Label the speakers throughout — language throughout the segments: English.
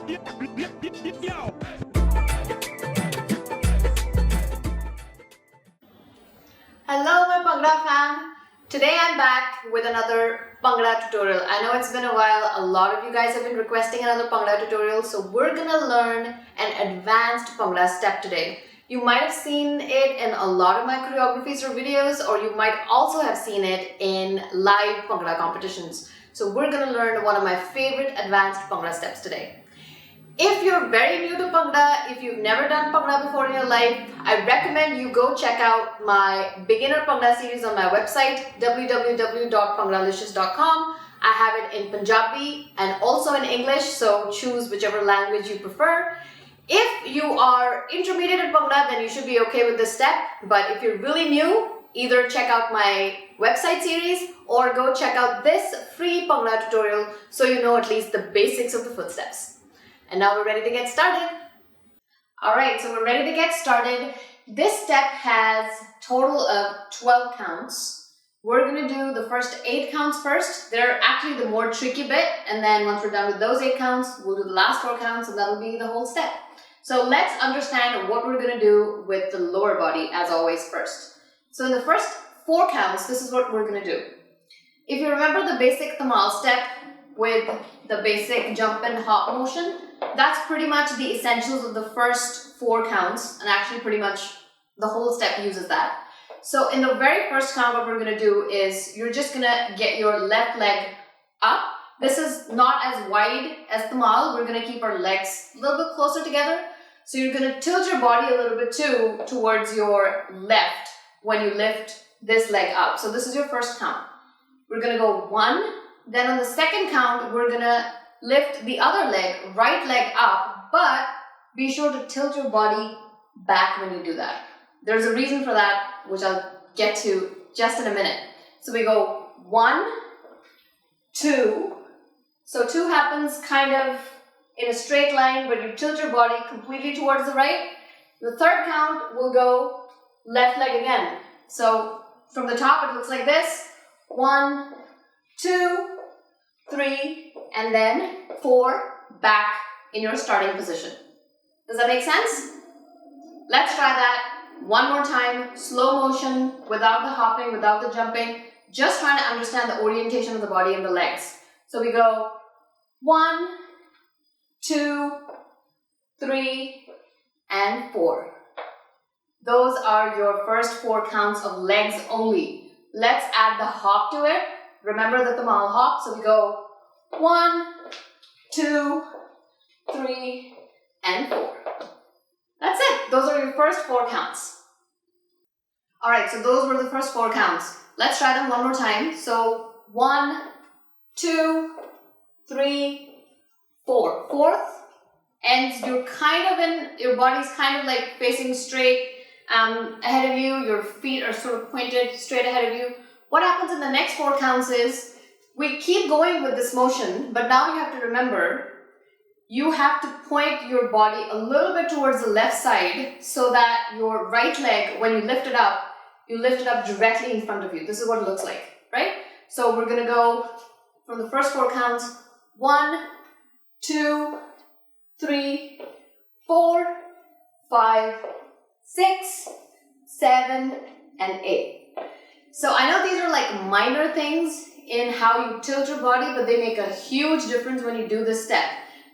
Speaker 1: Hello my Bhangra fam! Today I'm back with another Bhangra tutorial. I know it's been a while, a lot of you guys have been requesting another Bhangra tutorial, so we're gonna learn an advanced Bhangra step today. You might have seen it in a lot of my choreographies or videos, or you might also have seen it in live Bhangra competitions. So we're gonna learn one of my favorite advanced Bhangra steps today. If you're very new to Bhangra, if you've never done Bhangra before in your life, I recommend you go check out my beginner Bhangra series on my website www.BHANGRAlicious.com. I have it in Punjabi and also in English, so choose whichever language you prefer. If you are intermediate at Bhangra, then you should be okay with this step, but if you're really new, either check out my website series or go check out this free Bhangra tutorial so you know at least the basics of the footsteps. And now we're ready to get started. Alright, so we're ready to get started. This step has a total of 12 counts. We're going to do the first 8 counts first. They're actually the more tricky bit, and then once we're done with those 8 counts, we'll do the last 4 counts and that'll be the whole step. So let's understand what we're going to do with the lower body as always first. So in the first 4 counts, this is what we're going to do. If you remember the basic Dhamal step with the basic jump and hop motion, that's pretty much the essentials of the first 4 counts, and actually pretty much the whole step uses that. So in the very first count, what we're going to do is you're just going to get your left leg up. This is not as wide as Dhamal. We're going to keep our legs a little bit closer together. So you're going to tilt your body a little bit too towards your left when you lift this leg up. So this is your first count. We're going to go 1. Then on the second count, we're going to lift the other leg, right leg up, but be sure to tilt your body back when you do that. There's a reason for that, which I'll get to just in a minute. So we go 1, 2. So 2 happens kind of in a straight line, but you tilt your body completely towards the right. The third count will go left leg again. So from the top, it looks like this. 1, 2, 3, and then 4 back in your starting position. Does that make sense? Let's try that one more time. Slow motion, without the hopping, without the jumping. Just trying to understand the orientation of the body and the legs. So we go 1, 2, 3, and 4. Those are your first 4 counts of legs only. Let's add the hop to it. Remember the Dhamal hop, so we go 1, 2, 3, and 4. That's it. Those are your first 4 counts. Alright, so those were the first 4 counts. Let's try them one more time. So 1, 2, 3, 4. Fourth ends, you're kind of in, your body's kind of like facing straight ahead of you. Your feet are sort of pointed straight ahead of you. What happens in the next 4 counts is we keep going with this motion, but now you have to remember, you have to point your body a little bit towards the left side so that your right leg, when you lift it up directly in front of you. This is what it looks like, right? So we're going to go from the first 4 counts. 1, 2, 3, 4, 5, 6, 7, and 8. So I know these are like minor things in how you tilt your body, but they make a huge difference when you do this step.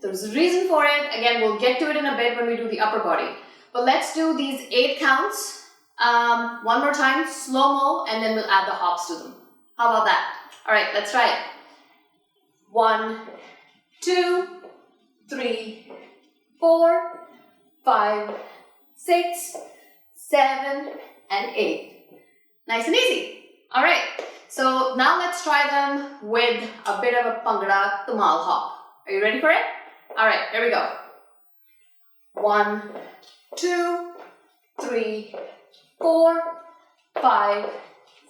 Speaker 1: There's a reason for it. Again, we'll get to it in a bit when we do the upper body. But let's do these 8 counts one more time, slow-mo, and then we'll add the hops to them. How about that? All right, let's try it. 1, 2, 3, 4, 5, 6, 7, and 8. Nice and easy. All right, so now let's try them with a bit of a Bhangra Dhamal hop. Are you ready for it? All right, here we go. 1, 2, 3, 4, 5,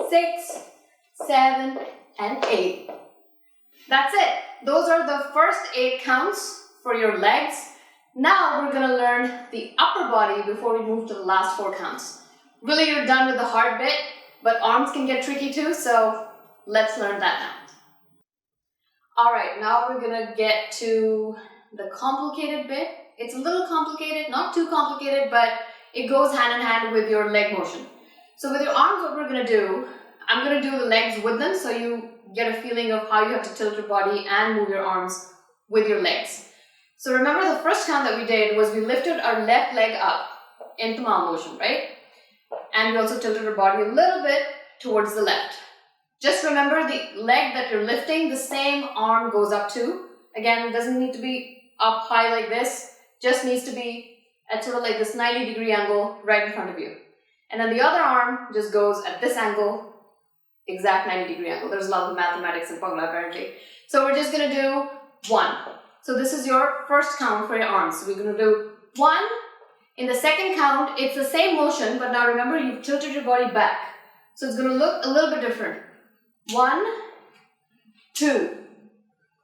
Speaker 1: 6, 7, and 8. That's it. Those are the first 8 counts for your legs. Now we're going to learn the upper body before we move to the last 4 counts. Really, you're done with the hard bit, but arms can get tricky too, so let's learn that now. Alright, now we're going to get to the complicated bit. It's a little complicated, not too complicated, but it goes hand in hand with your leg motion. So with your arms, what we're going to do, I'm going to do the legs with them so you get a feeling of how you have to tilt your body and move your arms with your legs. So remember the first count that we did was we lifted our left leg up in tamal motion, right? And we also tilted our body a little bit towards the left. Just remember the leg that you're lifting, the same arm goes up to. Again, it doesn't need to be up high like this, just needs to be at sort of like this 90-degree angle right in front of you. And then the other arm just goes at this angle, exact 90-degree angle. There's a lot of mathematics in Bhangra apparently. So we're just going to do 1. So this is your first count for your arms. So we're going to do 1. In the second count, it's the same motion, but now remember you've tilted your body back. So it's going to look a little bit different. 1, 2.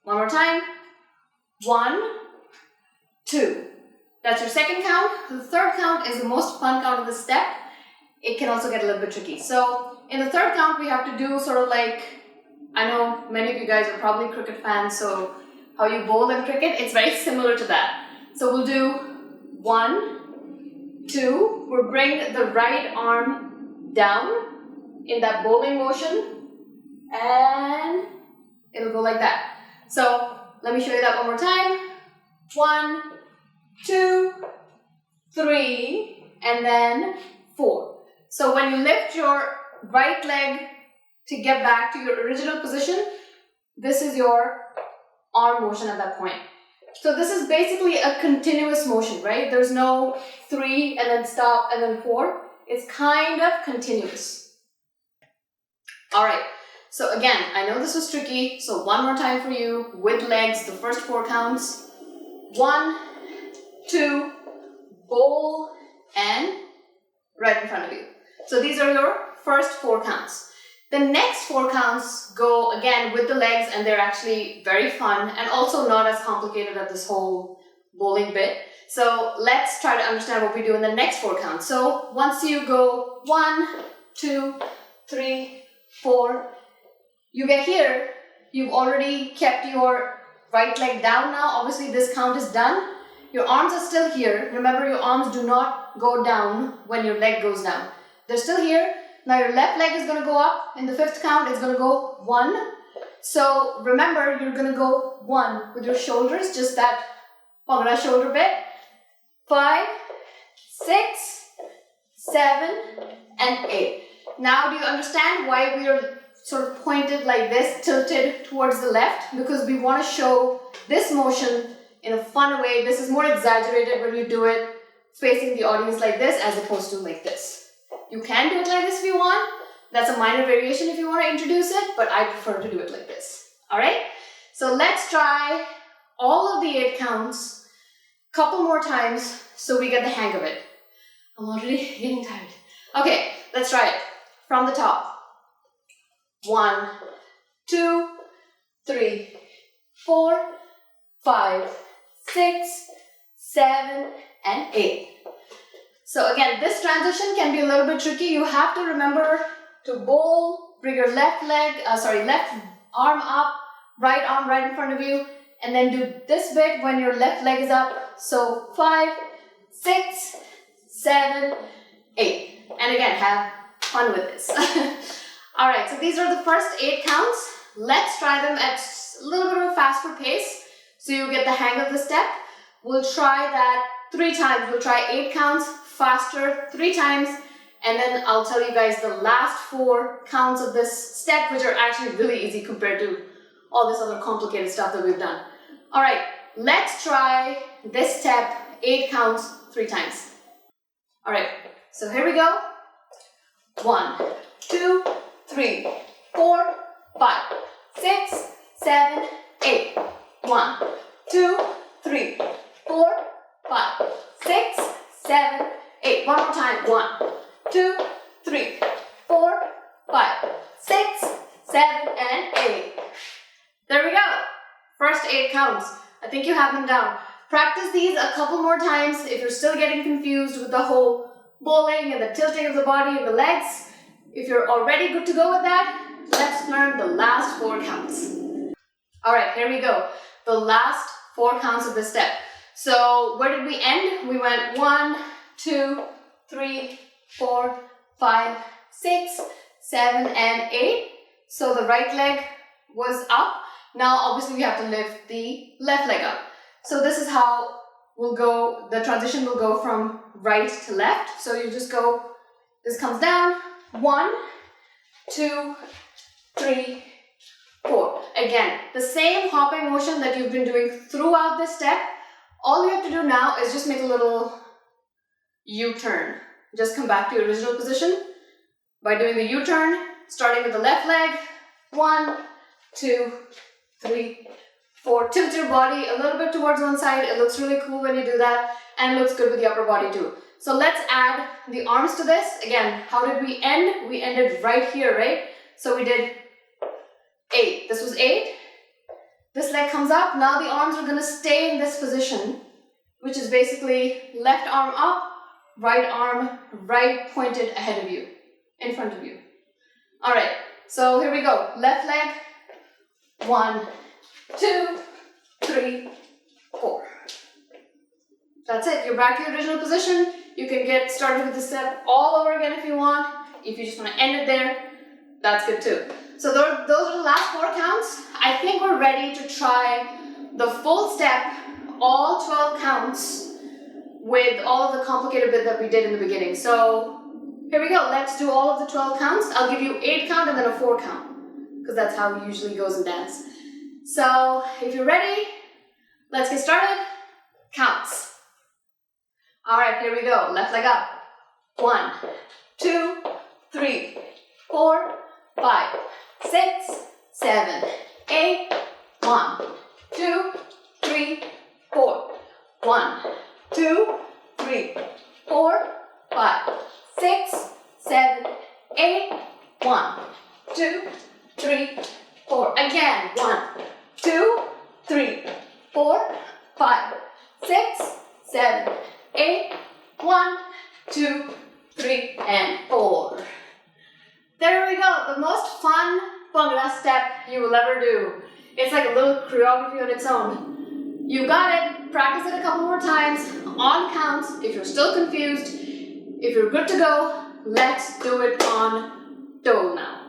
Speaker 1: One more time. 1, 2. That's your second count. The third count is the most fun count of the step. It can also get a little bit tricky. So in the third count, we have to do sort of like, I know many of you guys are probably cricket fans, so how you bowl in cricket, it's very similar to that. So we'll do 1, 2. We'll bring the right arm down in that bowling motion, and it'll go like that. So let me show you that one more time. 1, 2, 3, and then 4. So when you lift your right leg to get back to your original position, this is your arm motion at that point. So this is basically a continuous motion, right? There's no 3 and then stop and then 4. It's kind of continuous. All right. So again, I know this was tricky. So one more time for you with legs, the first 4 counts. 1, 2, bowl, and right in front of you. So these are your first 4 counts. The next 4 counts go again with the legs, and they're actually very fun and also not as complicated as this whole bowling bit. So let's try to understand what we do in the next 4 counts. So once you go 1, 2, 3, 4, you get here, you've already kept your right leg down now. Obviously this count is done. Your arms are still here. Remember, your arms do not go down when your leg goes down. They're still here. Now your left leg is going to go up. In the 5th count, it's going to go 1. So remember, you're going to go 1 with your shoulders, just that Bhangra shoulder bit. 5, 6, 7, and 8. Now do you understand why we are sort of pointed like this, tilted towards the left? Because we want to show this motion in a fun way. This is more exaggerated when you do it facing the audience like this as opposed to like this. You can do it like this if you want. That's a minor variation if you want to introduce it, but I prefer to do it like this. Alright? So let's try all of the 8 counts a couple more times so we get the hang of it. I'm already getting tired. Okay, let's try it. From the top. 1, 2, 3, 4, 5, 6, 7, and 8. So again, this transition can be a little bit tricky. You have to remember to bowl, bring your left arm up, right arm right in front of you, and then do this bit when your left leg is up. So 5, 6, 7, 8. And again, have fun with this. Alright, so these are the first 8 counts. Let's try them at a little bit of a faster pace so you get the hang of the step. We'll try that 3 times. We'll try 8 counts faster 3 times, and then I'll tell you guys the last 4 counts of this step, which are actually really easy compared to all this other complicated stuff that we've done. Alright, let's try this step 8 counts 3 times. Alright, so here we go. 1, 2, 3, 4, 5, 6, 7, 8. 1, 2, 3, 4, 5, 6, 7, 8. One more time. 1, 2, 3, 4, 5, 6, 7, and 8. There we go. First 8 counts. I think you have them down. Practice these a couple more times if you're still getting confused with the whole bowling and the tilting of the body and the legs. If you're already good to go with that, let's learn the last 4 counts. Alright, here we go. The last 4 counts of this step. So where did we end? We went 1, 2, 3, 4, 5, 6, 7, and 8. So the right leg was up. Now obviously we have to lift the left leg up. So this is how we'll go, the transition will go from right to left. So you just go, this comes down, 1, 2, 3, 4. Again, the same hopping motion that you've been doing throughout this step. All you have to do now is just make a little U-turn. Just come back to your original position by doing the U-turn, starting with the left leg. 1, 2, 3, 4. Tilt your body a little bit towards one side. It looks really cool when you do that, and it looks good with the upper body too. So let's add the arms to this. Again, how did we end? We ended right here, right? So we did 8. This was 8. This leg comes up. Now the arms are going to stay in this position, which is basically left arm up, arm right pointed ahead of you, in front of you. All right, so here we go. Left leg, 1, 2, 3, 4. That's it. You're back to your original position. You can get started with the step all over again if you want. If you just want to end it there, that's good too. So those are the last 4 counts. I think we're ready to try the full step, all 12 counts, with all of the complicated bit that we did in the beginning. So here we go. Let's do all of the 12 counts. I'll give you 8 count and then a 4 count, because that's how it usually goes in dance. So if you're ready, let's get started. Counts. All right, here we go. Left leg up. 1, 2, 3, 4, 5, 6, 7, 8. 1, 2, 3, 4. 1, 2, 3, 4, 5, 6, 7, 8. 1, 2, 3, 4. Again. 1, 2, 3, 4, 5, 6, 7, 8. 1, 2, 3, and 4. There we go. The most fun Bhangra step you will ever do. It's like a little choreography on its own. You got it. Practice it a couple more times on counts. If you're still confused, if you're good to go, let's do it on Dhol now.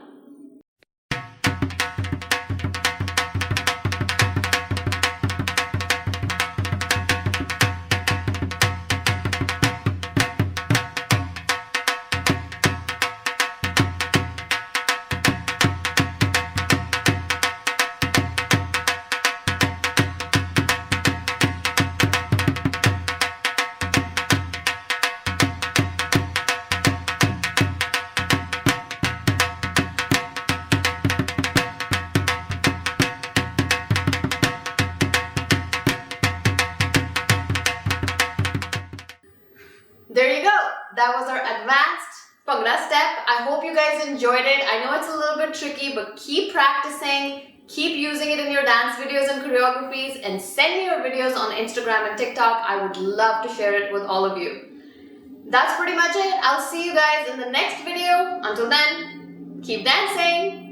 Speaker 1: There you go. That was our advanced Bhangra step. I hope you guys enjoyed it. I know it's a little bit tricky, but keep practicing. Keep using it in your dance videos and choreographies, and send me your videos on Instagram and TikTok. I would love to share it with all of you. That's pretty much it. I'll see you guys in the next video. Until then, keep dancing.